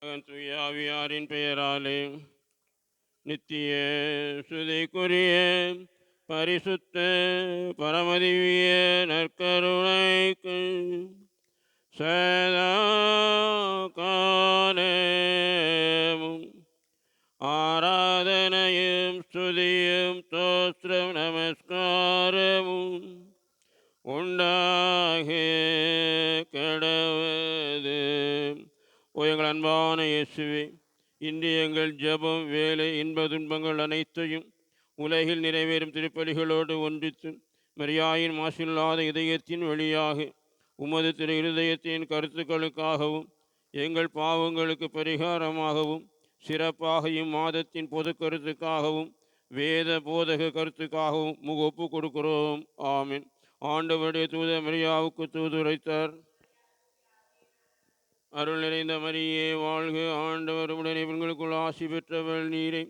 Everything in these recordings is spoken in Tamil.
தூயாவியாரின் பெயராலே நித்திய சுதைக்குரிய பரிசுத்த பரமதிவிய நற்கருணைக்கு சதா காலமும் ஆராதனையும் ஸ்துதியும் தோஸ்திரம் நமஸ்காரமும் உண்டாக கடவது. எங்கள் அன்பான இயேசுவே, இன்று எங்கள் ஜெபம், வேலை, இன்ப துன்பங்கள் அனைத்தையும் உலகில் நிறைவேறும் திருப்பலிகளோடு ஒன்றித்து மரியாயின் மாசில்லாத இதயத்தின் வழியாக உமது திரு இருதயத்தின் கருத்துக்களுக்காகவும் எங்கள் பாவங்களுக்கு பரிகாரமாகவும் சிறப்பாக இம்மாதத்தின் பொது கருத்துக்காகவும் வேத போதக கருத்துக்காகவும் ஒப்பு கொடுக்கிறோம். ஆமீன். ஆண்டவருடைய தூத மரியாவுக்கு தூதுரைத்தார். அருள் நிறைந்த மரியே வாழ்க, ஆண்டவர் உடனே பெண்களுக்குள் ஆசி பெற்றவள் நீரே.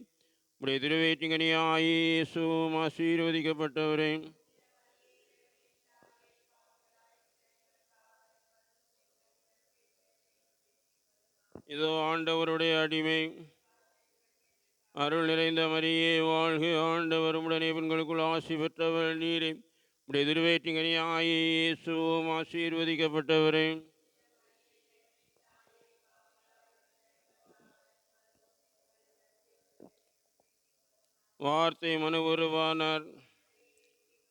உடைய திருவேற்றிங்கனியாய் இயேசுவும் ஆசீர்வதிக்கப்பட்டவரே. இதோ ஆண்டவருடைய அடிமை. அருள் நிறைந்த மரியே வாழ்க, ஆண்டவர் உடனே பெண்களுக்குள் ஆசி பெற்றவள் நீரே. உடைய திருவேற்றிங்கனியாய் இயேசுவும் ஆசீர்வதிக்கப்பட்டவரே. வார்த்தை மனு உருவானார்.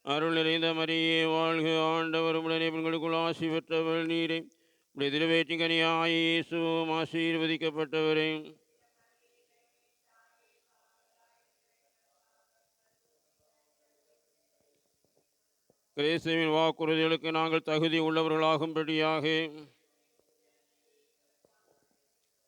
அருள் நிறைந்த மரியே வாழ்க, ஆண்டவர் உடனே பெண்களுக்குள் ஆசி பெற்றவள் நீரே. உடைய திருவேற்றிங்கனியாய் இயேசுவும் ஆசீர்வதிக்கப்பட்டவரே. கிறிஸ்துவின் வாக்குறுதிகளுக்கு நாங்கள் தகுதி உள்ளவர்களாகும்படியாக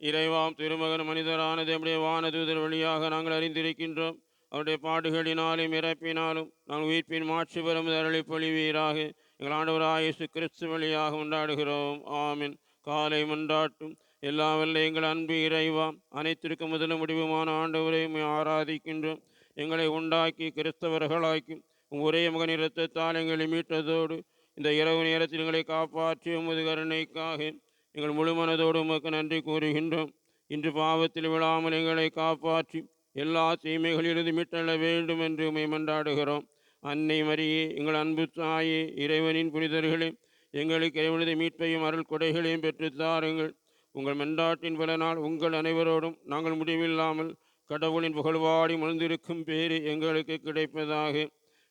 இறைவாம் திருமகன் மனிதரானது நம்முடைய வானதூதர் வழியாக நாங்கள் அறிந்திருக்கின்றோம். அவருடைய பாடுகளினாலும் இறப்பினாலும் நாங்கள் உயிர்ப்பின் மாட்சி பெறும் அருளை பொழிவீராக. எங்கள் ஆண்டவராக இயேசு கிறிஸ்து வழியாக கொண்டாடுகிறோம். ஆமீன். காலை மன்றாட்டும். எல்லாம் வல்ல எங்கள் அன்பு இறைவாம், அனைத்திற்கும் முதலும் முடிவுமான ஆண்டவரை ஆராதிக்கின்றோம். எங்களை உண்டாக்கி கிறிஸ்தவர்களாக்கி ஒரே மகன் இரத்தத்தால் எங்களை மீட்டதோடு இந்த இரவு நேரத்தில் எங்களை காப்பாற்றி உமது கருணைக்காக எங்கள் முழு மனதோடு உமக்கு நன்றி கூறுகின்றோம். இன்று பாவத்தில் விழாமல் எங்களை காப்பாற்றி எல்லா தீமைகளிலிருந்து மீட்டெழ வேண்டும் என்று உம்மை மன்றாடுகிறோம். அன்னை மரியே, எங்கள் அன்பு தாயே, இறைவனின் புனிதர்களே, எங்களுக்கு இறைவனது மீட்பையும் அருள் கொடைகளையும் பெற்று தாருங்கள். உங்கள் மன்றாட்டின் பலனால் உங்கள் அனைவரோடும் நாங்கள் முடிவில்லாமல் கடவுளின் புகழ்வாடி மகிழ்ந்திருக்கும் பேறு எங்களுக்கு கிடைப்பதாக.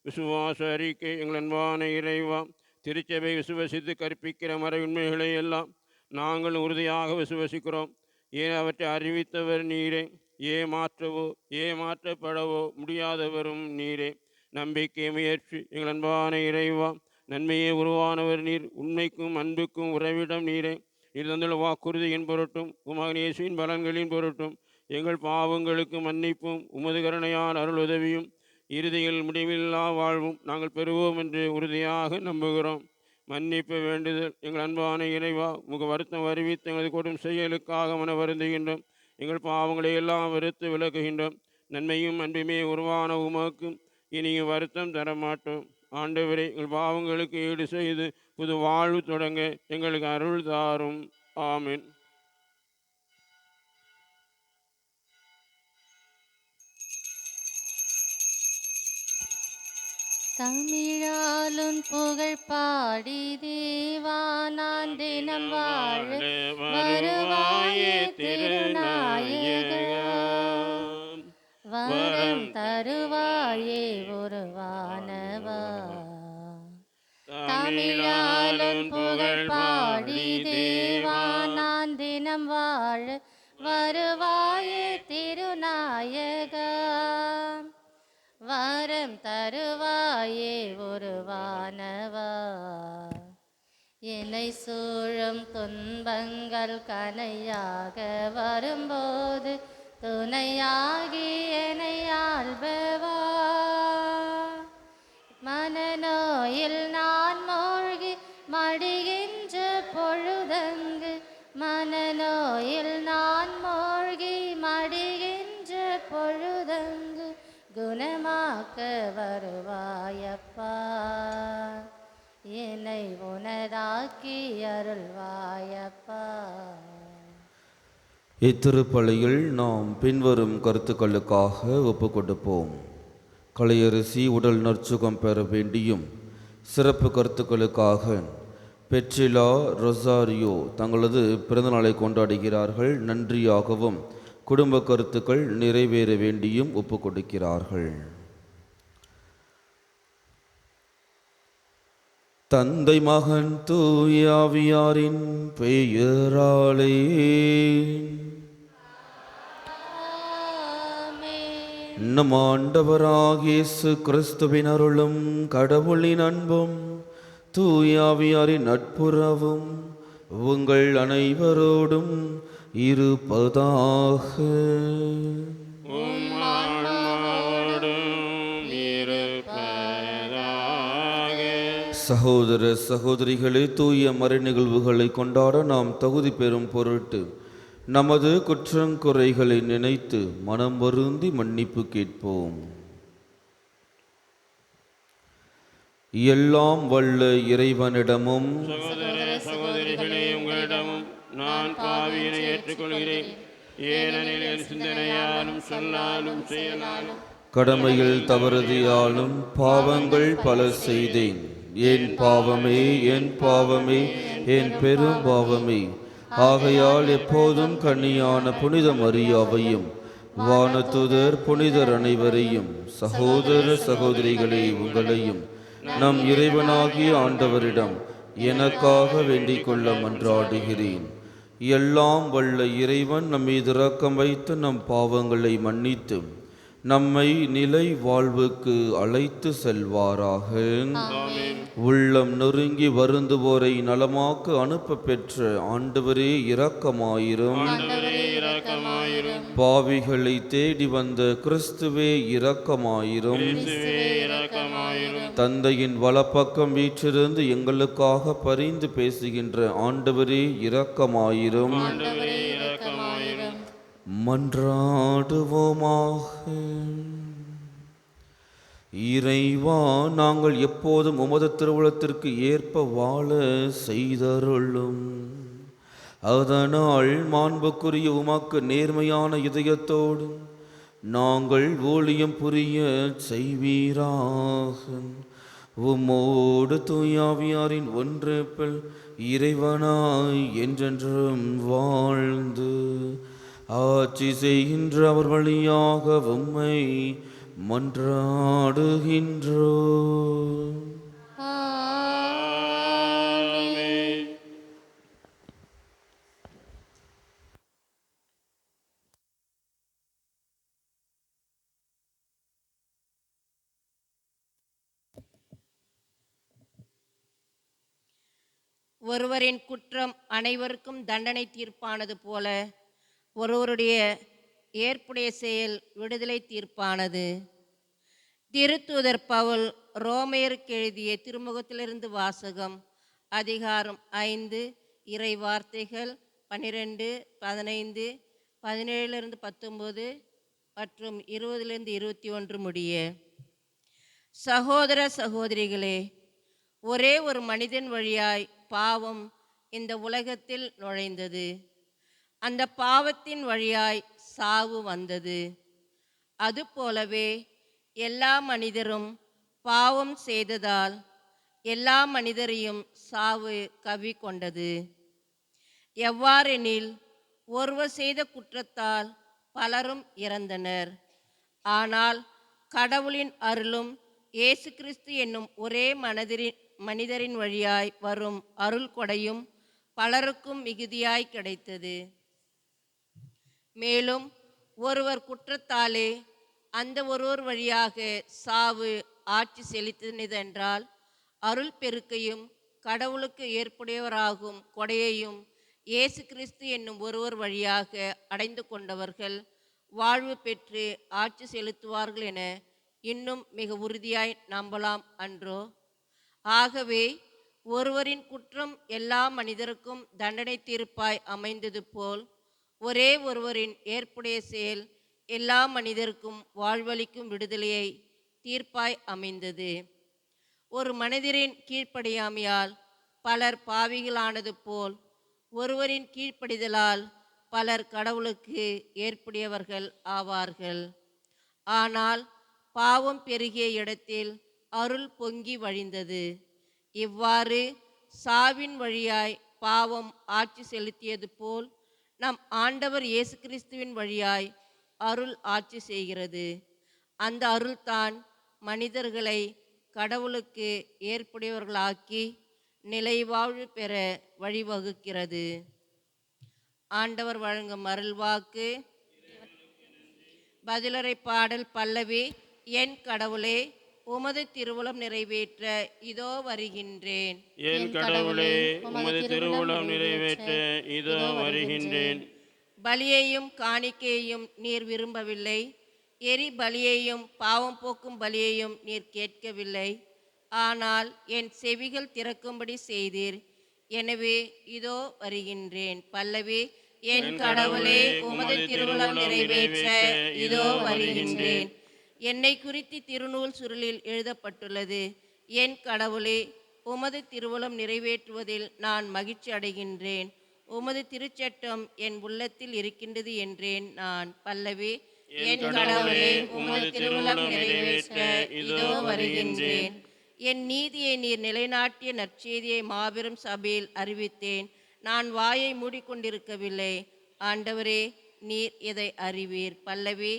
விசுவாச அறிக்கை. எங்கள் அன்பான இறைவா, திருச்சபை விசுவசித்து கற்பிக்கிற மறை உண்மைகளை எல்லாம் நாங்கள் உறுதியாக விசுவசிக்கிறோம். ஏன் அவற்றை அறிவித்தவர் நீரே. ஏமாற்றப்படவோ முடியாதவரும் நீரே. நம்பிக்கை முயற்சி. எங்கள் அன்பான இறைவா, நன்மையே உருவானவர் நீர். உண்மைக்கும் அன்புக்கும் உறவிடம் நீரே. நீர் தந்துள்ள வாக்குறுதியின் பொருட்டும் உமகன் இயேசுவின் பலன்களின் பொருட்டும் எங்கள் பாவங்களுக்கு மன்னிப்பும் உமது கருணையால் அருள் உதவியும் இறுதியில் முடிவில்லா வாழ்வும் நாங்கள் பெறுவோம் என்று உறுதியாக நம்புகிறோம். மன்னிப்பு வேண்டுதல். எங்கள் அன்பான இறைவா, உமக்கு வருத்தம் அறிவித்து எங்களது கொடும் செயலுக்காக மன வருந்துகின்றோம். எங்கள் பாவங்களை எல்லாம் வெறுத்து விலகுகின்றோம். நன்மையும் அன்புமே உருவான உமக்கு இனியும் வருத்தம் தரமாட்டோம். ஆண்டவரே, எங்கள் பாவங்களுக்கு ஈடு செய்து புது வாழ்வு தொடங்க எங்களுக்கு அருள் தாரும். ஆமீன். தமிழாலும் புகழ் பாடி தேவா நான் தினம் வாழ வருவாயே திருநாயகா. வரம் தருவாயே உருவானவா. தமிழாலும் புகழ் பாடி தேவா நான் தினம் வாழ வருவாயே திருநாயகா. வரம் தருவாயே உருவானவா. என்னை சூழும் துன்பங்கள் கனையாக வரும்போது துணையாகி என்னை ஆள்பவா. மனநோயில் நான் மூழ்கி மடிகின்ற பொழுதங்கு, மனநோயில் நான் மூழ்கி மடிகின்ற பொழுதங்கு குணமாக்க வருவாயப்பா. என்னை உனதாக்கி அருள்வாயப்பா. இத்திருப்பலியில் நாம் பின்வரும் கருத்துக்களுக்காக ஒப்புக்கொடுப்போம். கலையரசி உடல் நற்சுகம் பெற வேண்டியும், சிறப்பு கருத்துக்களுக்காக பெட்ரிலா ரொசாரியோ தங்களது பிறந்தநாளை கொண்டாடுகிறார்கள். நன்றியாகவும் குடும்ப கருத்துக்கள் நிறைவேற வேண்டியும் ஒப்புக்கொடுக்கிறார்கள். தந்தை மகன் தூய ஆவியாரின் பெயராலே நம் ஆண்டவராகிய இயேசு கிறிஸ்துவின் அருளும் கடவுளின் அன்பும் தூய ஆவியாரின் நட்புறவும் உங்கள் அனைவரோடும் இருப்பதாக. சகோதர சகோதரிகளே, தூய மறை நிகழ்வுகளை கொண்டாட நாம் தகுதி பெறும் பொருட்டு நமது குற்றங்குறைகளை நினைத்து மனம் வருந்தி மன்னிப்பு கேட்போம். எல்லாம் வல்ல இறைவனிடமும் சகோதர சகோதரிகளே, உங்களிடமும் நான் பாவியினை ஏற்றுக்கொள்கிறேன். ஏனெனில் என் சிந்தனையாலும் சொல்லாலும் செயலாலும் கடமையில் தவறுதியாலும் பாவங்கள் பல செய்தேன். என் பாவமே, என் பாவமே, என் பெரும் பாவமே. ஆகையால் எப்போதும் கன்னியான புனித மரியாவையும் வானதூதர் புனிதர் அனைவரையும், சகோதர சகோதரிகளே உங்களையும் நம் இறைவனாகிய ஆண்டவரிடம் எனக்காக வேண்டிக் கொள்ள மன்றாடுகிறேன். எல்லாம் வல்ல இறைவன் நம் மீது இரக்கம் வைத்து நம் பாவங்களை மன்னித்து நம்மை நிலை வாழ்வுக்கு அழைத்து செல்வாராக. உள்ளம் நொறுங்கி வருந்துவோரை நலமாக்கு அனுப்ப பெற்ற ஆண்டவரே இரக்கமாயிரும். பாவிகளை தேடி வந்த கிறிஸ்துவே இரக்கமாயிரும். தந்தையின் வலப்பக்கம் வீற்றிருந்து எங்களுக்காக பரிந்து பேசுகின்ற ஆண்டவரே இரக்கமாயிரும். மன்றாடுவோமாக. இறைவா, நாங்கள் எப்போதும் உமது திருவுளத்திற்கு ஏற்ப வாழ செய்தருளும். அதனால் மாண்புக்குரிய உமக்கு நேர்மையான இதயத்தோடு நாங்கள் ஊழியம் புரிய செய்வீராக. உம்மோடு தூயாவியாரின் ஒன்றிப்பில் இறைவனாய் என்றென்றும் வாழ்ந்து ஆட்சி செய்கின்ற அவர் வழியாக உம்மை மன்றாடுகின்றோ. ஒருவரின் குற்றம் அனைவருக்கும் தண்டனை தீர்ப்பானது போல ஒருவருடைய ஏற்புடைய செயல் விடுதலை தீர்ப்பானது. திருத்தூதர் பவுல் ரோமையருக்கு எழுதிய திருமுகத்திலிருந்து வாசகம். அதிகாரம் 5, இறை வார்த்தைகள் 12, 15, 17-19 மற்றும் 20-21 முடிய. சகோதர சகோதரிகளே, ஒரே ஒரு மனிதன் வழியாய் பாவம் இந்த உலகத்தில் நுழைந்தது. அந்த பாவத்தின் வழியாய் சாவு வந்தது. அதுபோலவே எல்லா மனிதரும் பாவம் செய்ததால் எல்லா மனிதரையும் சாவு கவ்விக்கொண்டது. எவ்வாறெனில், ஒருவர் செய்த குற்றத்தால் பலரும் இறந்தனர். ஆனால் கடவுளின் அருளும் இயேசு கிறிஸ்து என்னும் ஒரே மனிதரின் வழியாய் வரும் அருள் கொடையும் பலருக்கும் மிகுதியாய் கிடைத்தது. மேலும் ஒருவர் குற்றத்தாலே அந்த ஒருவர் வழியாக சாவு ஆட்சி செலுத்தினதென்றால், அருள் பெருக்கையும் கடவுளுக்கு ஏற்புடையவராகும் கொடையையும் இயேசு கிறிஸ்து என்னும் ஒருவர் வழியாக அடைந்து கொண்டவர்கள் வாழ்வு பெற்று ஆட்சி செலுத்துவார்கள் என இன்னும் மிக உறுதியாய் நம்பலாம் அன்றோ? ஆகவே ஒருவரின் குற்றம் எல்லா மனிதருக்கும் தண்டனை தீர்ப்பாய் அமைந்தது போல், ஒரே ஒருவரின் ஏற்புடைய செயல் எல்லா மனிதருக்கும் வாழ்வளிக்கும் விடுதலையை தீர்ப்பாய் அமைந்தது. ஒரு மனிதரின் கீழ்ப்படியாமையால் பலர் பாவிகளானது போல், ஒருவரின் கீழ்ப்படிதலால் பலர் கடவுளுக்கு ஏற்புடையவர்கள் ஆவார்கள். ஆனால் பாவம் பெருகிய இடத்தில் அருள் பொங்கி வழிந்தது. இவ்வாறு சாவின் வழியாய் பாவம் ஆட்சி செலுத்தியது போல் நம் ஆண்டவர் இயேசு கிறிஸ்துவின் வழியாய் அருள் ஆட்சி செய்கிறது. அந்த அருள்தான் மனிதர்களை கடவுளுக்கு ஏற்புடையவர்களாக்கி நிலைவாழ்வு பெற வழிவகுக்கிறது. ஆண்டவர் வழங்கும் அருள்வாக்கு. பதிலறை பாடல் பல்லவி. என் கடவுளே, உமது திருவுளம் நிறைவேற்ற இதோ வருகின்றேன். என் கடவுளே, உமது திருவுளம் நிறைவேற்ற இதோ வருகின்றேன். பலியையும் காணிக்கையையும் நீர் விரும்பவில்லை, எரி பலியையும் பாவம் போக்கும் பலியையும் நீர் கேட்கவில்லை. ஆனால் என் செவிகள் திறக்கும்படி செய்தீர். எனவே இதோ வருகின்றேன். பல்லவி. என் கடவுளே, உமது திருவுளம் நிறைவேற்ற இதோ வருகின்றேன். என்னை குறித்து திருநூல் சுருளில் எழுதப்பட்டுள்ளது. என் கடவுளே, உமது திருவுளம் நிறைவேற்றுவதில் நான் மகிழ்ச்சி அடைகின்றேன். உமது திருச்சட்டம் என் உள்ளத்தில் இருக்கின்றது என்றேன் நான். பல்லவி. என் கடவுளே, உமது திருவுளம் நிறைவேற்ற இதோ வருகின்றேன். என் நீதியை நீர் நிலைநாட்டிய நற்செய்தியை மாபெரும் சபையில் அறிவித்தேன். நான் வாயை மூடிக்கொண்டிருக்கவில்லை. ஆண்டவரே, நீர் இதை அறிவீர். பல்லவி.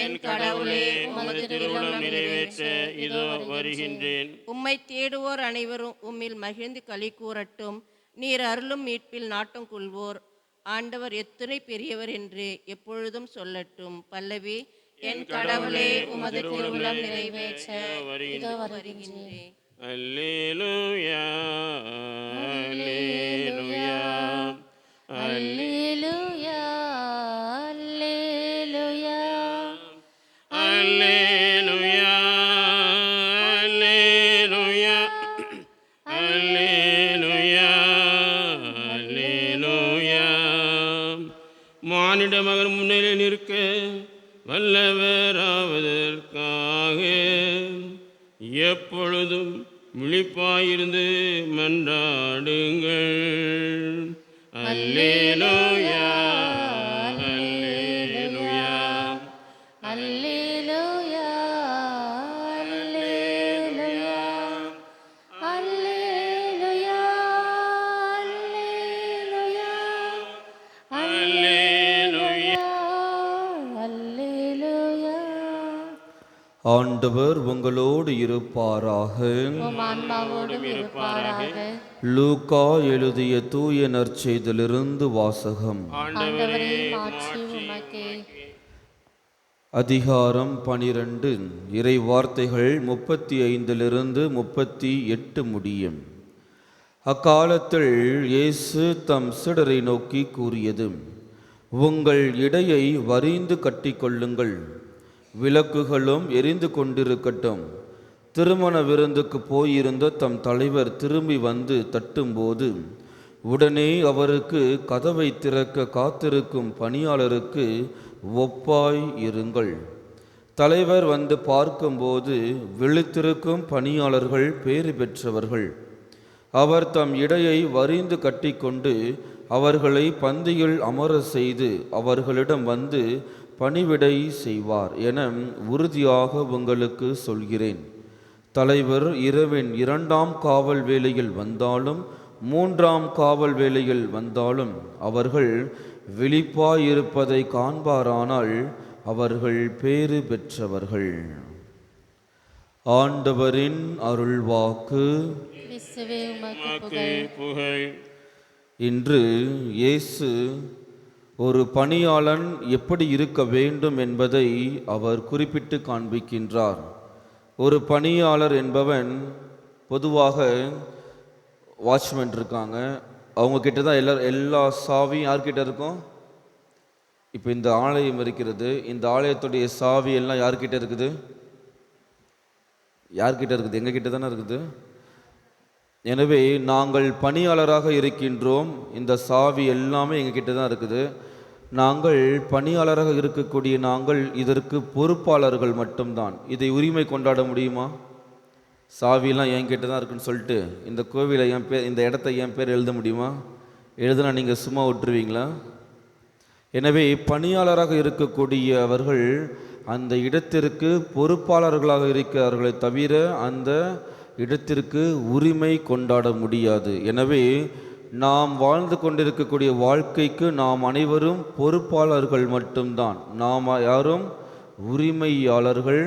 என் கடவுளே, உமது திருவுளம் நிறைவேற்ற இதோ வருகின்றேன். உம்மை தேடுவோர் அனைவரும் உம்மில் மகிழ்ந்து களி கூறட்டும். நீர் அருளும் மீட்பில் நாட்டம் கொள்வோர் ஆண்டவர் எத்துணை பெரியவர் என்று எப்பொழுதும் சொல்லட்டும். பல்லவி. என் கடவுளே, உமது திருவுளம் நிறைவேற்ற இதோ வருகின்றேன். அல்லேலூயா, அல்லேலூயா, அல்லேலூயா, அல்லேலூயா, அல்லேலூயா, அல்லேலூயா, அல்லேலூயா, அல்லேலூயா. மானிட மகன் முன்னிலை நிற்க வல்லவராவதற்காக எப்பொழுதும் விழிப்பாயிருந்து மன்றாடுங்கள். அல்லேலூயா, அல்லேலூயா, அல்லேலூயா, அல்லேலூயா, அல்லேலூயா, அல்லேலூயா, அல்லேலூயா. அல்லேலூயா. ஆண்டவர் உங்களோடு இருப்பாராக. உம் ஆன்மாவோடும் இருப்பாராக. லூக்கா எழுதிய தூய நற்செய்தியிலிருந்து வாசகம். ஆண்டவரே, மாட்சி உமக்கே. அதிகாரம் 12. இறை வார்த்தைகள் 35 38 முடியும். அக்காலத்தில் இயேசு தம் சீடரை நோக்கி கூறியது: உங்கள் இடையை வரிந்து கட்டிக்கொள்ளுங்கள், விளக்குகளும் எரிந்து கொண்டிருக்கட்டும். திருமண விருந்துக்கு போயிருந்த தம் தலைவர் திரும்பி வந்து தட்டும்போது உடனே அவருக்கு கதவை திறக்க காத்திருக்கும் பணியாளருக்கு ஒப்பாய் இருங்கள். தலைவர் வந்து பார்க்கும்போது விழித்திருக்கும் பணியாளர்கள் பேறு பெற்றவர்கள். அவர் தம் இடையை வரிந்து கட்டிக்கொண்டு அவர்களை பந்தியில் அமர செய்து அவர்களிடம் வந்து பணிவிடை செய்வார் என உறுதியாக உங்களுக்கு சொல்கிறேன். தலைவர் இரவின் 2ஆம் காவல் வேளையில் வந்தாலும் 3ஆம் காவல் வேளையில் வந்தாலும் அவர்கள் விழிப்பாயிருப்பதை காண்பாரானால் அவர்கள் பேறு பெற்றவர்கள். ஆண்டவரின் அருள்வாக்கு. கிறிஸ்துவே, உமக்கு உமக்கு புகழ். இன்று இயேசு ஒரு பணியாளன் எப்படி இருக்க வேண்டும் என்பதை அவர் குறிப்பிட்டு காண்பிக்கின்றார். ஒரு பணியாளர் என்பவன் பொதுவாக வாட்ச்மேன் இருக்காங்க, அவங்க கிட்ட தான் எல்லா சாவியும் யார்கிட்ட இருக்கும்? இப்போ இந்த ஆலயம் இருக்கிறது, இந்த ஆலயத்துடைய சாவி எல்லாம் யார்கிட்ட இருக்குது? யார்கிட்ட இருக்குது? எங்ககிட்ட தானே இருக்குது. எனவே நாங்கள் பணியாளராக இருக்கின்றோம். இந்த சாவி எல்லாமே எங்ககிட்ட தான் இருக்குது. நாங்கள் பணியாளராக இருக்கக்கூடிய நாங்கள் இதற்கு பொறுப்பாளர்கள் மட்டும்தான். இதை உரிமை கொண்டாட முடியுமா? சாவியெல்லாம் என்கிட்ட தான் இருக்குன்னு சொல்லிட்டு இந்த கோவிலை என் பேர், இந்த இடத்த என் பேர் எழுத முடியுமா? எழுதுனா நீங்கள் சும்மா விட்டுருவீங்களா? எனவே பணியாளராக இருக்கக்கூடியவர்கள் அந்த இடத்திற்கு பொறுப்பாளர்களாக இருக்கிறார்களே தவிர அந்த இடத்திற்கு உரிமை கொண்டாட முடியாது. எனவே நாம் வாழ்ந்து கொண்டிருக்கக்கூடிய வாழ்க்கைக்கு நாம் அனைவரும் பொறுப்பாளர்கள் மட்டும்தான். நாம் யாரும் உரிமையாளர்கள்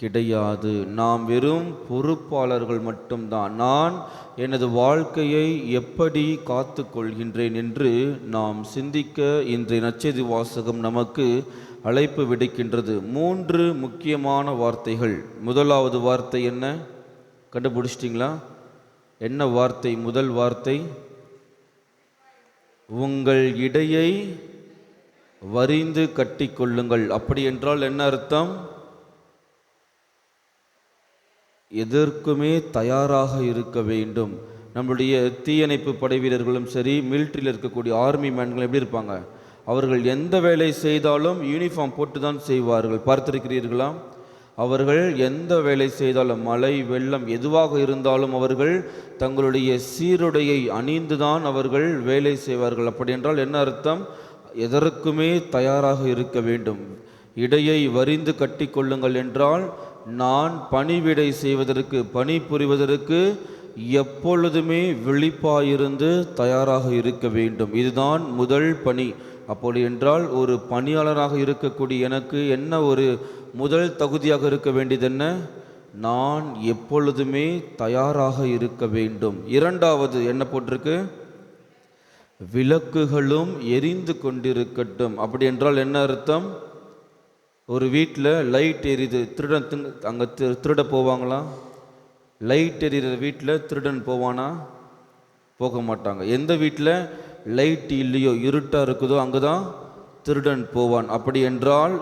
கிடையாது. நாம் வெறும் பொறுப்பாளர்கள் மட்டும்தான். நான் எனது வாழ்க்கையை எப்படி காத்து கொள்கின்றேன் என்று நாம் சிந்திக்க இன்றைய நற்செய்தி வாசகம் நமக்கு அழைப்பு விடுக்கின்றது. 3 முக்கியமான வார்த்தைகள். முதலாவது வார்த்தை என்ன? கண்டுபிடிச்சிட்டிங்களா? என்ன வார்த்தை? முதல் வார்த்தை, உங்கள் இடையை வரிந்து கட்டிக்கொள்ளுங்கள். அப்படி என்றால் என்ன அர்த்தம்? எதற்குமே தயாராக இருக்க வேண்டும். நம்முடைய தீயணைப்பு படை வீரர்களும் சரி, மிலிட்ரியில் இருக்கக்கூடிய ஆர்மி மேன்கள் எப்படி இருப்பாங்க? அவர்கள் எந்த வேலை செய்தாலும் யூனிஃபார்ம் போட்டு தான் செய்வார்கள். பார்த்திருக்கிறீர்களா? அவர்கள் எந்த வேலை செய்தாலும், மழை வெள்ளம் எதுவாக இருந்தாலும் அவர்கள் தங்களுடைய சீருடையை அணிந்துதான் அவர்கள் வேலை செய்வார்கள். அப்படி என்றால் என்ன அர்த்தம்? எதற்குமே தயாராக இருக்க வேண்டும். இடையை வரிந்து கட்டி கொள்ளுங்கள் என்றால் நான் பணிவிடை செய்வதற்கு, பணி புரிவதற்கு எப்பொழுதுமே விழிப்பாயிருந்து தயாராக இருக்க வேண்டும். இதுதான் முதல் பணி. அப்படி என்றால் ஒரு பணியாளராக இருக்கக்கூடிய எனக்கு என்ன ஒரு முதல் தகுதியாக இருக்க வேண்டியது என்ன? நான் எப்பொழுதுமே தயாராக இருக்க வேண்டும். இரண்டாவது என்ன போட்டிருக்கு? விளக்குகளும் எரிந்து கொண்டிருக்கட்டும். அப்படி என்றால் என்ன அர்த்தம்? ஒரு வீட்டில் லைட் எரியுது, திருடன் அங்கே திருட போவாங்களா? லைட் எரிகிற வீட்டில் திருடன் போவானா? போக மாட்டாங்க. எந்த வீட்டில் லைட் இல்லையோ, இருட்டாக இருக்குதோ அங்கே தான் திருடன் போவான். அப்படி என்றால்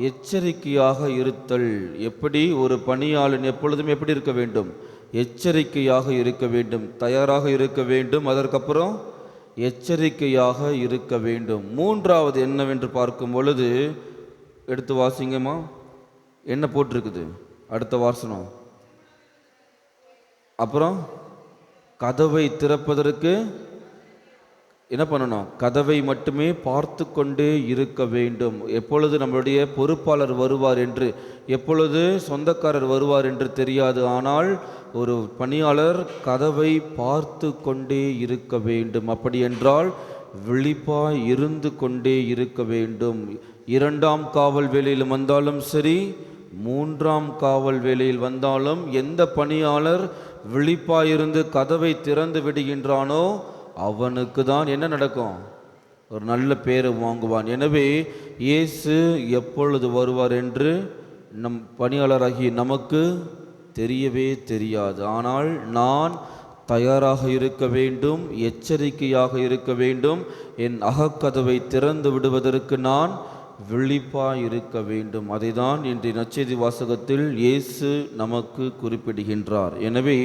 எச்சரிக்கையாக இருத்தல். எப்படி ஒரு பணியாளன் எப்பொழுதும் எப்படி இருக்க வேண்டும்? எச்சரிக்கையாக இருக்க வேண்டும், தயாராக இருக்க வேண்டும். அதற்கப்புறம் எச்சரிக்கையாக இருக்க வேண்டும். மூன்றாவது என்னவென்று பார்க்கும் பொழுது, எடுத்து வாசிங்கம்மா. என்ன போட்டிருக்குது? அடுத்த வாசனம். அப்புறம் கதவை திறப்பதற்கு என்ன பண்ணணும்? கதவை மட்டுமே பார்த்து கொண்டே இருக்க வேண்டும். எப்பொழுது நம்மளுடைய பொறுப்பாளர் வருவார் என்று, எப்பொழுது சொந்தக்காரர் வருவார் என்று தெரியாது. ஆனால் ஒரு பணியாளர் கதவை பார்த்து கொண்டே இருக்க வேண்டும். அப்படி என்றால் விழிப்பாய் இருந்து கொண்டே இருக்க வேண்டும். 2ஆம் காவல் வேளையில் வந்தாலும் சரி, 3ஆம் காவல் வேளையில் வந்தாலும் எந்த பணியாளர் விழிப்பாயிருந்து கதவை திறந்து விடுகின்றானோ அவனுக்கு தான் என்ன நடக்கும்? ஒரு நல்ல பேரை வாங்குவான். எனவே இயேசு எப்பொழுது வருவார் என்று நம் பணியாளராகிய நமக்கு தெரியவே தெரியாது. ஆனால் நான் தயாராக இருக்க வேண்டும், எச்சரிக்கையாக இருக்க வேண்டும். என் அகக்கதவை திறந்து விடுவதற்கு நான் விழிப்பாய் இருக்க வேண்டும். அதை தான் இன்றைய நற்செய்தி வாசகத்தில் இயேசு நமக்கு குறிப்பிடுகின்றார். எனவே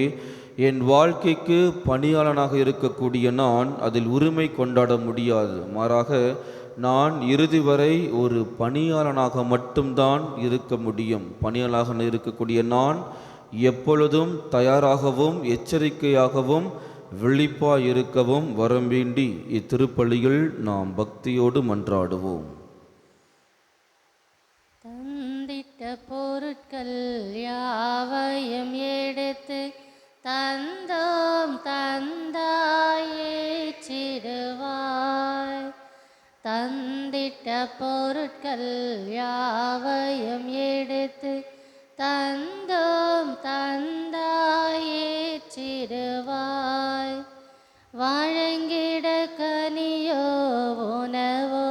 என் வாழ்க்கைக்கு பணியாளனாக இருக்கக்கூடிய நான் அதில் உரிமை கொண்டாட முடியாது. மாறாக நான் இறுதி வரை ஒரு பணியாளனாக மட்டும்தான் இருக்க முடியும். பணியாளனாக இருக்கக்கூடிய நான் எப்பொழுதும் தயாராகவும் எச்சரிக்கையாகவும் விழிப்பாய் இருக்கவும் வரம் வேண்டி இத்திருப்பலியில் நாம் பக்தியோடு மன்றாடுவோம். தந்திட்ட பொருட்கள் யாவையும் எடுத்து தந்தோம் தந்தாயே சிறுவாய். தந்திட்ட பொருட்கள் யாவையும் எடுத்து தந்தோம் தந்தாயே சிறுவாய். வழங்கிட கனியோ உணவோ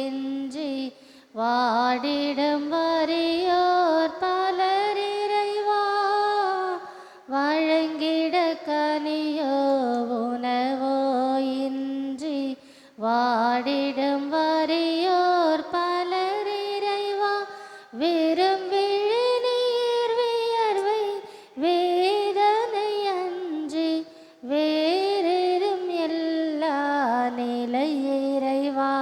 இன்றி வாடிடம் வறியோர் பலர் இறைவா. வழங்கிட கனியோ உணவோ இன்றி வாடிடம் வறியோர் பலர் இறைவா. வெறும் விழிநீர் வியர்வை வேதனை அன்றி வேறெரும் எல்லா நிலை இறைவா.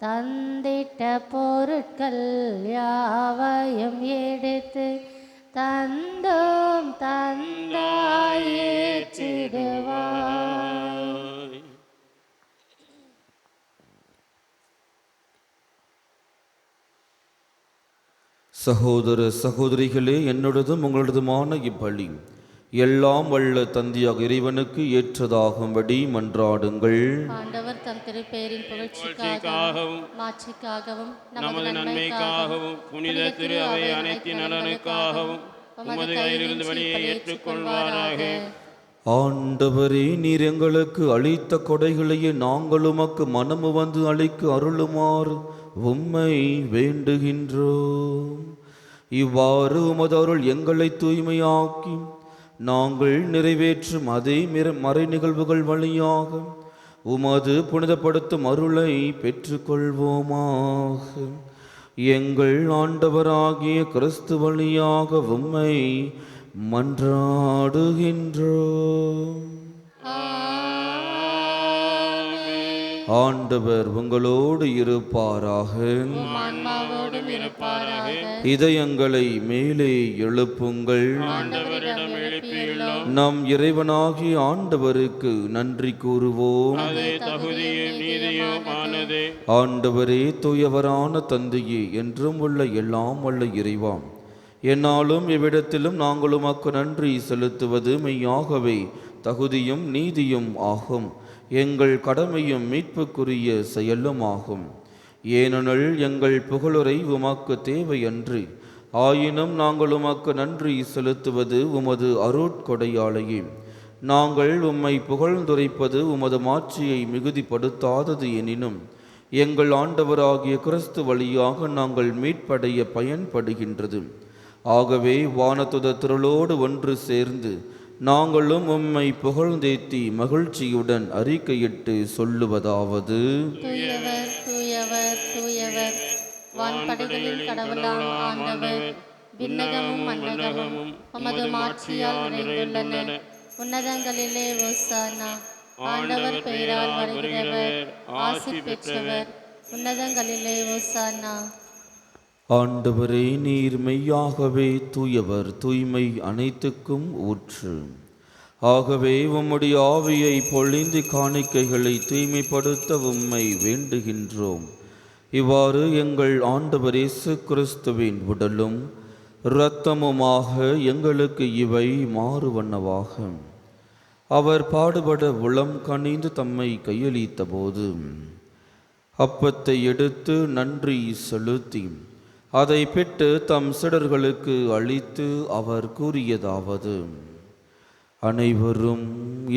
தந்திட்ட பொருட்கள் யாவையும் எடுத்து தந்தோம் தந்தாயே சிறுவாய். சகோதர சகோதரிகளே, என்னுடையதும் உங்களதுமான இப்பலி எல்லாம் வல்ல தந்தையாக இறைவனுக்கு ஏற்றதாகும்படி மன்றாடுங்கள். ஆண்டவர் தம் திருப்பெயரின் புகழ்ச்சிக்காகவும் புகழ்ச்சிக்காகவும் மாட்சிக்காகவும் நமது நன்மைக்காகவும் புனித திரு அவை அனைத்தின் நலனுக்காகவும் உமது கையிலிருந்து வழியை ஏற்றுக்கொள்வாராக. ஆண்டவரே, நீர் எங்களுக்கு அளித்த கொடைகளையே நாங்கள் உமக்கு மனமு வந்து அளிக்க அருளுமாறு உம்மை வேண்டுகின்றோம். இவ்வாறு உமது அருள் எங்களை தூய்மையாக்கி நாங்கள் நிறைவேற்றும் அதே மறை நிகழ்வுகள் வழியாக உமது புனிதப்படுத்தும் அருளை பெற்றுக்கொள்வோமாக. எங்கள் ஆண்டவராகிய கிறிஸ்து வழியாக உம்மை மன்றாடுகின்றோம். ஆண்டவர் உங்களோடு இருப்பாராக. ஆன்மாவோடும் இருப்பாராக. இதயங்களை மேலே எழுப்புங்கள். ஆண்டவரிடம் எழுப்பியுள்ளோம். நம் இறைவனாகிய ஆண்டவருக்கு நன்றி கூறுவோம். அதே தகுதியும் நீதியுமானதே. ஆண்டவரே, தூயவரான தந்தையே, என்றும் உள்ள எல்லாம் வல்ல இறைவாம், என்னாலும் இவ்விடத்திலும் நாங்கள் உமக்கு நன்றி செலுத்துவது மெய்யாகவே தகுதியும் நீதியும் ஆகும். எங்கள் கடமையும் மீட்புக்குரிய செயலும் ஆகும். ஏனெனில் எங்கள் புகழுரை உமக்கு தேவையன்று, ஆயினும் நாங்கள் உமக்கு நன்றி செலுத்துவது உமது அருட்கொடையாலேயே. நாங்கள் உம்மை புகழ்ந்துரைப்பது உமது மாட்சியை மிகுதிப்படுத்தாதது எனினும் எங்கள் ஆண்டவராகிய கிறிஸ்து வழியாக நாங்கள் மீட்படைய பயன்படுகின்றது. ஆகவே வானதுத திரளோடு ஒன்று சேர்ந்து நாங்களும் உம்மை புகழ்ந்தேத்தி மகிழ்ச்சியுடன் அறிக்கையிட்டு சொல்லுவதாவது: தூயவர் தூயவர் தூயவர், வான்படைகளின் கடவுளாம் ஆண்டவர். விண்ணகமும் மண்ணகமும் உமது மாட்சியால் நிறைந்துள்ளன. உன்னதங்களிலே ஓசானா. ஆண்டவர் பெயரால் வருகிறவர் ஆசி பெற்றவர். உன்னதங்களிலே ஓசானா. ஆண்டவரே, நீர் மெய்யாகவே தூயவர், தூய்மை அனைத்துக்கும் ஊற்று. ஆகவே உம்முடைய ஆவியை பொழிந்து காணிக்கைகளை தூய்மைப்படுத்த உம்மை வேண்டுகின்றோம். இவ்வாறு எங்கள் ஆண்டவர் இயேசு கிறிஸ்துவின் உடலும் இரத்தமுமாக எங்களுக்கு இவை மாறுவண்ணவாக. அவர் பாடுபட உளம் கனிந்து தம்மை கையளித்த போது அப்பத்தை எடுத்து நன்றி செலுத்தி அதை பெற்று தம் சீடர்களுக்கு அளித்து அவர் கூறியதாவது: அனைவரும்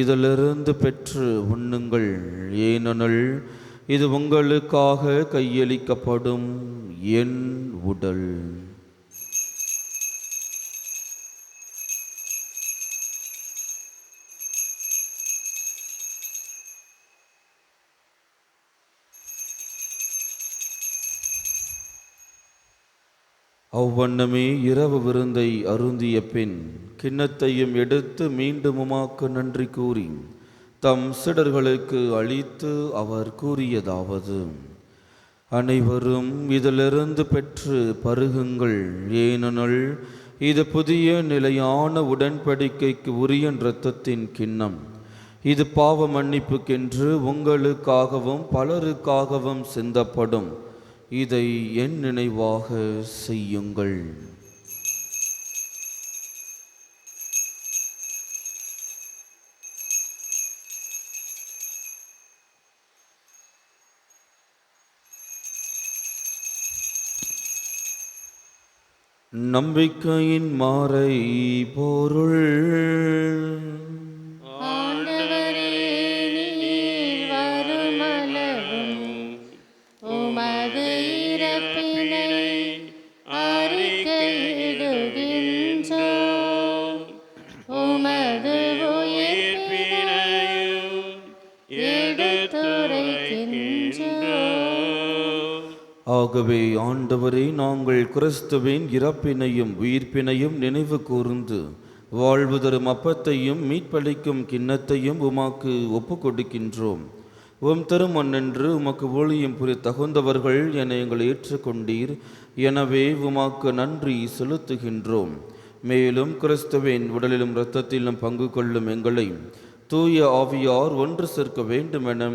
இதிலிருந்து பெற்று உண்ணுங்கள், ஏனெனில் இது உங்களுக்காக கையளிக்கப்படும் என் உடல். அவ்வண்ணமே இரவு விருந்தை அருந்திய பின் கிண்ணத்தையும் எடுத்து மீண்டும் உமக்கு நன்றி கூறி தம் சீடர்களுக்கு அளித்து அவர் கூறியதாவது: அனைவரும் இதிலிருந்து பெற்று பருகுங்கள், ஏனெனில் இது புதிய நிலையான உடன்படிக்கைக்கு உரிய இரத்தத்தின் கிண்ணம். இது பாவ மன்னிப்புக்கென்று உங்களுக்காகவும் பலருக்காகவும் சிந்தப்படும். இதை என் நினைவாக செய்யுங்கள். நம்பிக்கையின் மாறை பொருள். ஆகவே ஆண்டவரே, நாங்கள் கிறிஸ்துவின் இறப்பினையும் உயிர்ப்பினையும் நினைவு கூர்ந்து வாழ்வு தரும் அப்பத்தையும் மீட்பளிக்கும் கிண்ணத்தையும் உமக்கு ஒப்பு கொடுக்கின்றோம். உம் திருமண்ணென்று உமக்கு ஊழியம் புரிய தகுந்தவர்கள் என எங்களை ஏற்றுக்கொண்டீர். எனவே உமக்கு நன்றி செலுத்துகின்றோம். மேலும் கிறிஸ்துவின் உடலிலும் இரத்தத்திலும் பங்கு கொள்ளும் எங்களை தூய ஆவியார் ஒன்று சேர்க்க வேண்டுமென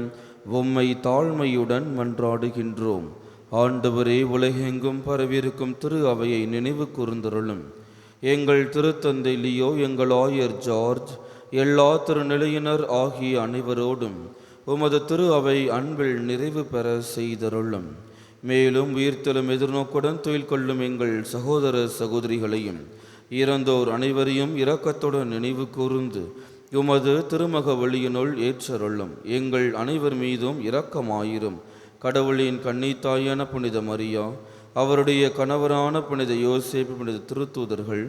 உம்மை தாழ்மையுடன் மன்றாடுகின்றோம். ஆண்டவரே, உலகெங்கும் பரவியிருக்கும் திரு அவையை நினைவு கூர்ந்தருளும். எங்கள் திருத்தந்தை லியோ, எங்கள் ஆயர் ஜார்ஜ், எல்லா திருநிலையினர் ஆகிய அனைவரோடும் உமது திரு அவை அன்பில் நிறைவு பெற செய்தருளும். மேலும் உயிர்த்தெழும் எதிர்நோக்குடன் துயில் கொள்ளும் எங்கள் சகோதர சகோதரிகளையும் இறந்தோர் அனைவரையும் இரக்கத்துடன் நினைவு கூர்ந்து உமது திருமக வழியினுள் ஏற்றருளும். எங்கள் அனைவர் மீதும் இரக்கமாயிரும். கடவுளின் கன்னித்தாயான புனித மரியா, அவருடைய கணவரான புனித யோசேப்பு, புனித திருத்தூதர்கள்,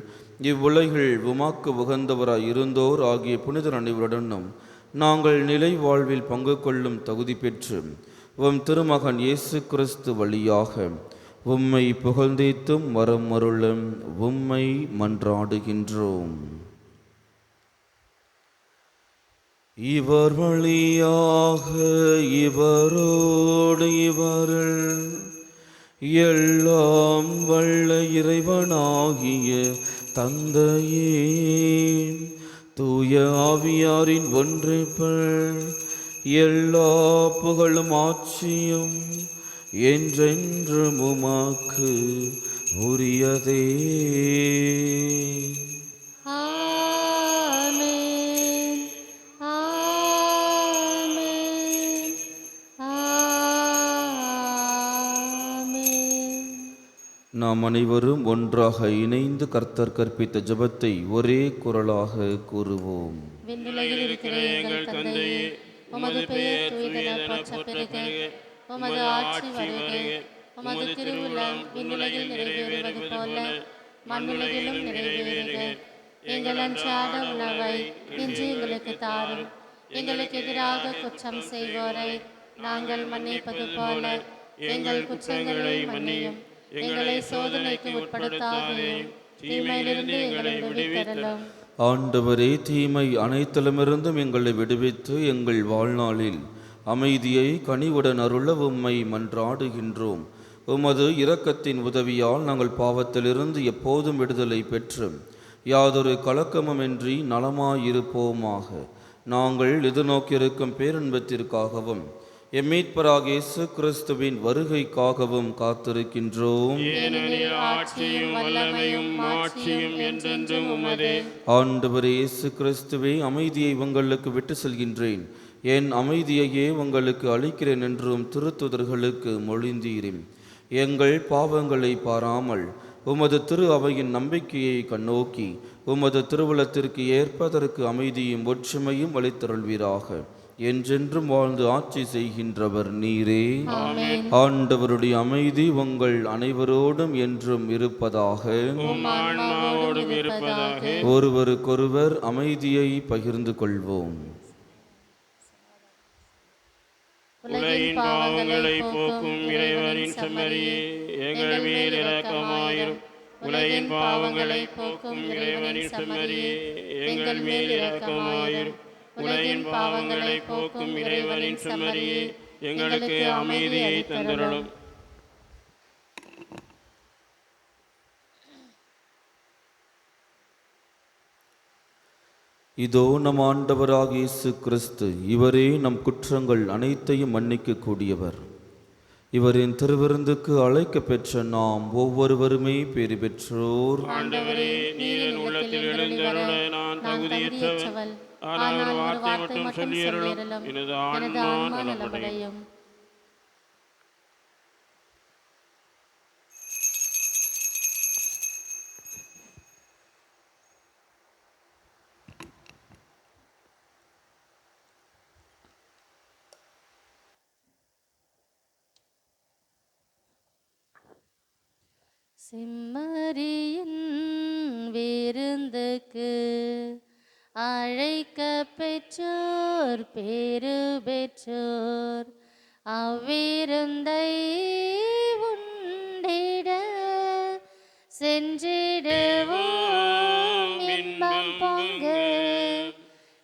இவ்வுலகில் உமாக்கு உகந்தவராய் இருந்தோர் ஆகிய புனிதர் அனைவருடனும் நாங்கள் நிலை வாழ்வில் பங்கு கொள்ளும் தகுதி பெற்று உம் திருமகன் இயேசு கிறிஸ்து வழியாக உம்மை புகழ்ந்தேத்தும் வரம் அருளும் உம்மை மன்றாடுகின்றோம். இவர் வழியாக இவரோடு இவரில் எல்லாம் வல்ல இறைவனாகிய தந்தையே, தூய ஆவியாரின் ஒன்றிப்பில் எல்லா புகழும் ஆட்சியும் என்றென்றும் உமக்கு உரியதே. ஆமென். ஆமென். ஆமென். நாம் அனைவரும் ஒன்றாக இணைந்து கர்த்தர் கற்பித்த ஜெபத்தை ஒரே குரலாக கூறுவோம். விண்ணுலகில் இருக்கிற எங்கள் தந்தையே, உமது பெயர் தூயதென போற்றப் பெறுக. உமது ஆட்சி வருக. உமது திருவுளம் விண்ணுலகில் நிறைவேறுவது போல மண்ணுலகிலும் நிறைவேறுக. எங்கள் அன்றாட உணவை இன்று எங்களுக்கு தாரும். எங்களுக்கு எதிராக குற்றம் செய்வோரை நாங்கள் மன்னிப்பது போல எங்கள் குற்றங்களை மன்னியும். எங்களை சோதனைக்கு உட்படுத்தாதேயும், தீமையிலிருந்து எங்களை விடுவித்தருளும். ஆண்டவரே, தீமை அனைத்திலுமிருந்தும் எங்களை விடுவித்து எங்கள் வாழ்நாளில் அமைதியை கனிவுடன் அருள உம்மை மன்றாடுகின்றோம். உமது இரக்கத்தின் உதவியால் நாங்கள் பாவத்திலிருந்து எப்போதும் விடுதலை பெற்று யாதொரு கலக்கமுமின்றி நலமாயிருப்போமாக. நாங்கள் எதிர்நோக்கியிருக்கும் பேரின்பத்திற்காகவும் எம்மீட்பராகிய இயேசு கிறிஸ்துவின் வருகைக்காகவும் காத்திருக்கின்றோம். ஏனெனில் ஆட்சியும் வல்லமையும் மாட்சியும் என்றென்றும் உமதே. ஆண்டவரே இயேசு கிறிஸ்துவே, அமைதியை உங்களுக்கு விட்டு செல்கின்றேன், என் அமைதியையே உங்களுக்கு அளிக்கிறேன் என்றும் திருத்துதர்களுக்கு மொழிந்தீரேன். எங்கள் பாவங்களை பாராமல் உமது திரு அவையின் நம்பிக்கையை கண்ணோக்கி உமது திருவுளத்திற்கு ஏற்பதற்கு அமைதியும் ஒற்றுமையும் அளித்தருள்வீராக. என்றென்றும் வாழ்ந்து ஆட்சி செய்கின்றவர் நீரே. ஆண்டவருடைய அமைதி உங்கள் அனைவரோடும் என்றும் இருப்பதாக. ஒருவருக்கொருவர் அமைதியை பகிர்ந்து கொள்வோம். உலகின் பாவங்களை போக்கும் இறைவனின் செம்மறியே, எங்கள் மேல் இரக்கமாயிரும். உலகின் பாவங்களை போக்கும் இறைவனின் செம்மறியே, எங்கள் மேல் இரக்கமாயிரும். உலகின் பாவங்களை போக்கும் இறைவனின் செம்மறியே, எங்களுக்கு அமைதியை தந்தருளும். இதோ நம் ஆண்டவராகிய இயேசு கிறிஸ்து, இவரே நம் குற்றங்கள் அனைத்தையும் மன்னிக்க கூடியவர். இவரின் திருவிருந்துக்கு அழைக்க பெற்ற நாம் ஒவ்வொருவருமே பேறு பெற்றோர். ஆண்டவரே, நீர் என் உள்ளத்தில் எழுந்தருள நான் தகுதியற்றவன். ஆனால் ஒரு வார்த்தை மட்டும் சொல்லியருளும், எனது ஆன்மா நலமடையும். செம்மறியின் விருந்துக்கு அழைக்க பெற்றோர் பேறு பெற்றோர். அவ்விருந்தை உண்டிட சென்றிடுவோம் இன்பம் பொங்க.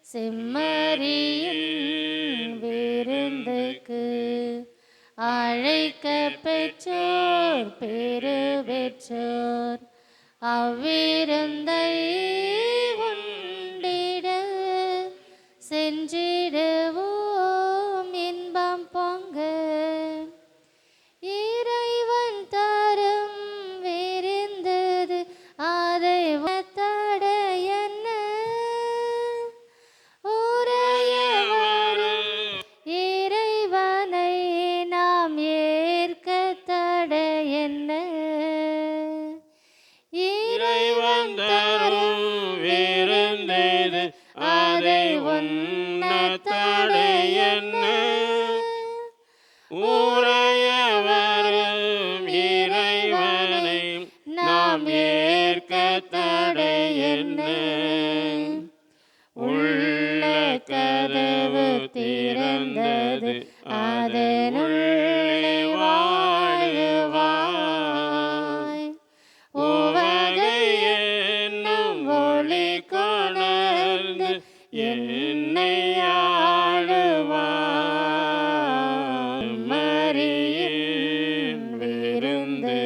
செம்மறியின் விருந்துக்கு அழைக்க பெற்றோர் பேறு பெற்றோர். அவ்விருந்தை உண்டிட சென்றிடுவோம் இன்பம் பொங்க. இறை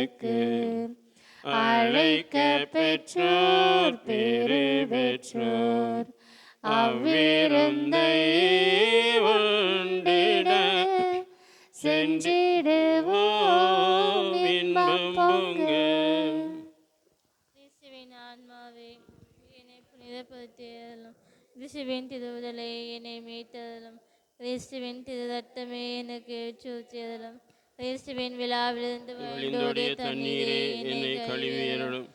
விருந்துக்கு அழைக்க பெற்றோர் பேறு பெற்றோர் அவ்விருந்தை உண்டிட சென்றிடுவோம் இன்பம் பொங்க. கிறிஸ்துவின் ஆன்மாவே என்னை புனிதப்படுத்தியதலும், கிறிஸ்துவின் திருவுடலை என்னை மீட்டதலும், கிறிஸ்துவின் திரு ரத்தமே எனக்கு சூழ்த்தியதலும், கிறிஸ்துவின் விழாவிலிருந்து வழிந்தோடிய தண்ணீரே என்னை கழுவியருளும்,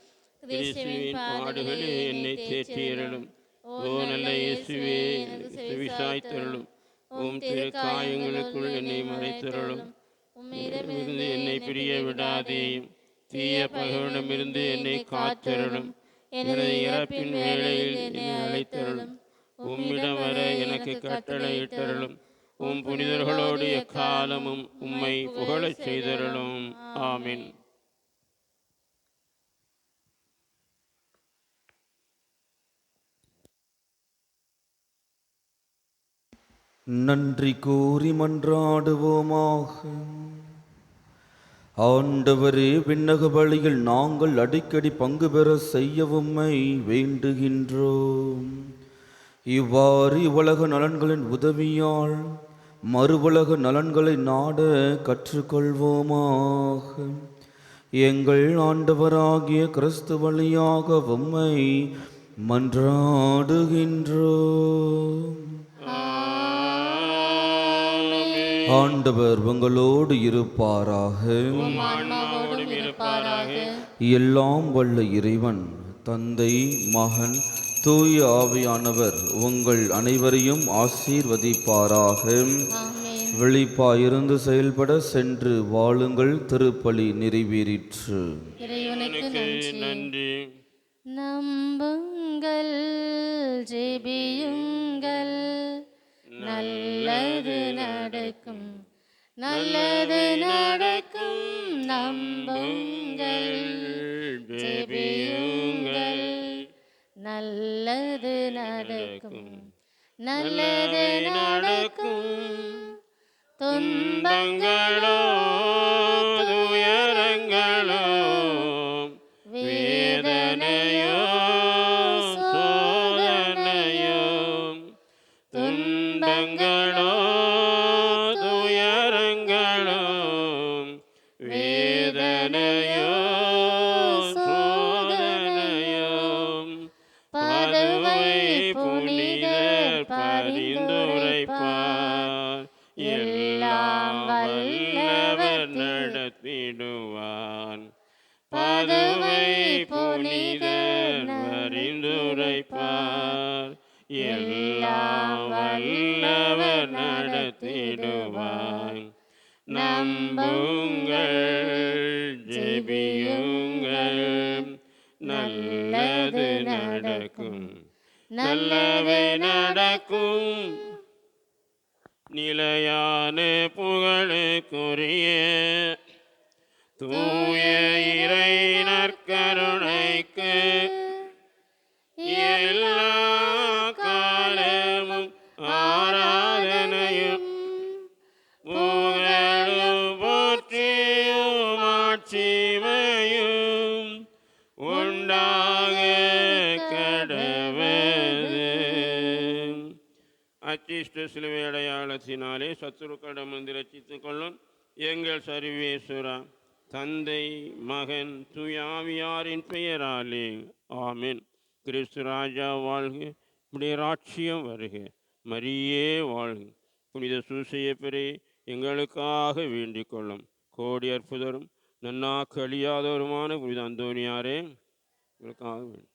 கிறிஸ்துவின் பாடுகளே என்னை தேற்றியருளும். ஓ நல்ல இயேசுவே எனக்கு செவிசாய்த்தருளும், உம் திரு காயங்களுக்குள் என்னை மறைத்தருளும், உம்மிடமிருந்து என்னை பிரிய விடாதேயும், தீய பகைவனிடமிருந்து என்னை காத்தருளும், எனது இறப்பின் வேளையில் என்னை அழைத்தருளும், உம்மிடம் வர எனக்கு கட்டளையிட்டருளும், உம் புனிதர்களோடு எக்காலமும் உம்மை புகழச் செய்தருளும். ஆமென். நன்றி கூறி மன்றாடுவோமாக. ஆண்டவரே, விண்ணக பலியில் நாங்கள் அடிக்கடி பங்கு பெற செய்ய உம்மை வேண்டுகின்றோம். இவ்வாறு இவ்வுலக நலன்களின் உதவியால் மறுவுலக நலன்களை நாட கற்றுக்கொள்வோமாக. எங்கள் ஆண்டவராகிய கிறிஸ்து வழியாக உம்மை மன்றாடுகின்றோம். ஆண்டவர் உங்களோடு இருப்பாராக. எல்லாம் வல்ல இறைவன் தந்தை, மகன், தூய ஆவியானவர் உங்கள் அனைவரையும் ஆசீர்வதிப்பாராக. விழிப்பாயிருந்து செயல்பட சென்று வாழுங்கள். திருப்பலி நிறைவேறிற்று. இறைவனுக்கு நன்றி. நம்புங்கள், ஜெபியுங்கள், நல்லது நடக்கும், நல்லது நடக்கும். நம்புங்கள், ஜெபியுங்கள், நல்லது நடக்கும், நல்லது நடக்கும். துன்பங்களோ துயரங்களோ வேதனையோ சோதனையோ, துன்பங்களோ துயரங்களோ வேதனையோ சோதனையோ, பதுவை புனிதர் பரிந்துரைப்பார், எல்லாம் வல்லவர் நடத்திடுவான். பதுவை புனிதர் பரிந்துரைப்பார், எல்லாம் வல்லவர் நடத்திடுவான். நம்புங்கள், ஜெபியுங்கள், நல்லது நடக்கும், நல்லவை நடக்கும். நிலையான புகழுக்குரிய தூய இறை நற்கருணைக்கு எல்லா காலமும் ஆராதனையும் புகழும் போற்றியும் ஆட்சிமையும் உண்டாக கடவது. அச்சிஷ்ட சிலுவை அடையாளத்தினாலே சத்துருக்களிடமிருந்து ரட்சித்துக் கொள்ளும் எங்கள் சர்வேஸ்வரா, தந்தை, மகன், தூய ஆவியாரின் பெயராலே ஆமென். கிறிஸ்து ராஜா வாழ்க, உம்முடைய ராட்சியம் வருக, மரியே வாழ்க. புனித சூசையப்பரே, எங்களுக்காக வேண்டிக் கொள்ளும். கோடி அற்புதரும் நன்னாக்கு அழியாதவருமான புனித அந்தோனியாரே, எங்களுக்காக வேண்டும்.